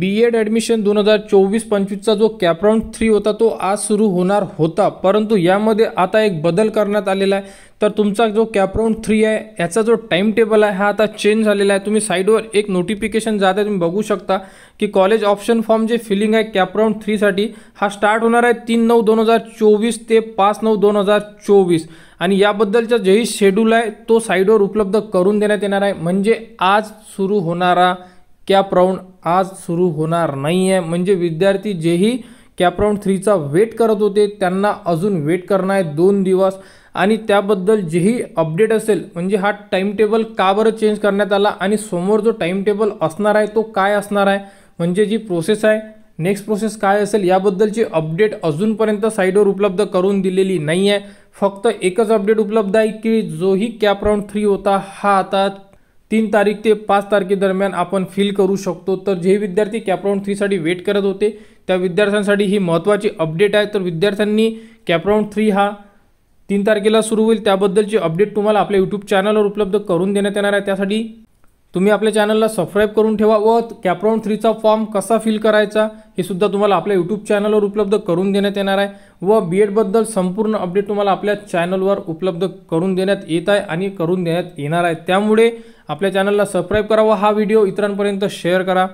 B.Ed admission 2024-25चा जो cap round 3 होता तो आज सुरू होणार होता, परंतु यामध्ये आता एक बदल करण्यात आलेला आहे। तर तुमचा जो कॅप राऊंड 3 आहे याचा जो टाइम टेबल आहे हा आता चेंज झालेला आहे। तुम्ही साइडवर एक नोटिफिकेशन जाते, तुम्ही बघू शकता की कॉलेज ऑप्शन फॉर्म जे फिलिंग आहे कॅप राऊंड 3 साठी हा स्टार्ट होणार आहे 3/9/2024 ते 5/9/2024 आणि याबद्दलचा जेही शेड्यूल आहे तो साइडवर उपलब्ध करून देण्यात येणार आहे। म्हणजे आज सुरू होणारा कॅप राऊंड आज सुरू होणार नाही आहे। म्हणजे विद्यार्थी जेही कॅप राऊंड 3 चा वेट करत होते त्यांना अजून वेट करणार आहे 2 दिवस आणि त्याबद्दल जेही अपडेट असेल म्हणजे हा टाइम टेबल का बरं चेंज करण्यात आला आणि समोर जो टाइम टेबल असणार आहे तो काय असणार आहे, म्हणजे जी प्रोसेस आहे नेक्स्ट प्रोसेस काय असेल याबद्दलची अपडेट अजूनपर्यंत साइडवर उपलब्ध करून दिलेली नाही आहे। फक्त एकच अपडेट उपलब्ध आहे की जोही कॅप राऊंड 3 होता हा आता 3 तारीख ते 5 तारखेदरम्यान आपण फिल करू शकतो। तर जे विद्यार्थी कॅप राऊंड 3 साठी वेट करत होते त्या विद्यार्थ्यांसाठी ही महत्त्वाची अपडेट आहे। तर विद्यार्थ्यांनी कॅप राऊंड 3 हा 3 तारखेला सुरू होईल त्याबद्दलची अपडेट तुम्हाला आपल्या यूट्यूब चॅनलवर उपलब्ध करून देण्यात येणार आहे। त्यासाठी तुम्ही आपल्या चॅनलला सबस्क्राइब करून ठेवा व कॅप राऊंड 3 चा फॉर्म कसा फिल करायचा हे सुद्धा तुम्हाला आपल्या यूट्यूब चॅनलवर उपलब्ध करून देण्यात येणार आहे व B.Ed बद्दल संपूर्ण अपडेट तुम्हाला आपल्या चॅनलवर उपलब्ध करून देण्यात येत आहे आणि करून देण्यात येणार आहे। त्यामुळे आपल्या चॅनलला सबस्क्राइब करा व हा व्हिडिओ इतरांपर्यंत शेअर करा।